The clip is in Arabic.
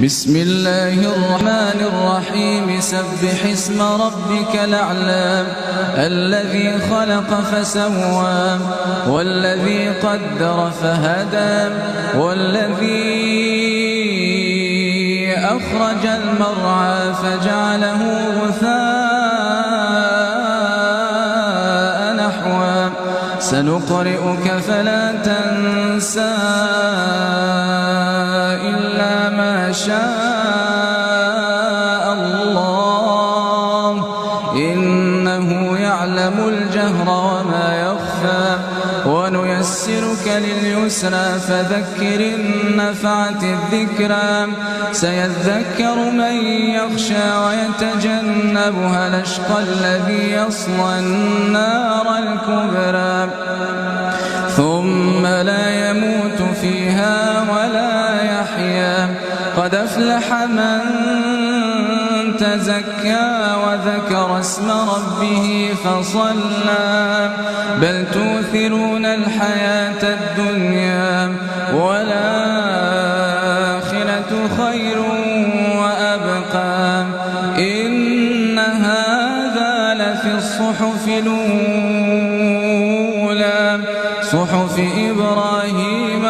بسم الله الرحمن الرحيم سبح اسم ربك الأعلى الذي خلق فسوى والذي قدر فهدى والذي أخرج المرعى فجعله غثاء نحوا سنقرئك فلا تنسى إلا ما شاء الله إنه يعلم الجهر وما يخفى ونيسرك لليسرى فذكر إن نفعت الذكرى سيذكر من يخشى ويتجنبها الأشقى الذي يصلى النار الكبرى ثم لا يموت فيها ولا يحيا قد أفلح من تزكى وذكر اسم ربه فصلى بل تؤثرون الحياة الدنيا والآخرة خير وأبقى إن هذا لفي الصحف الأولى صحف إبراهيم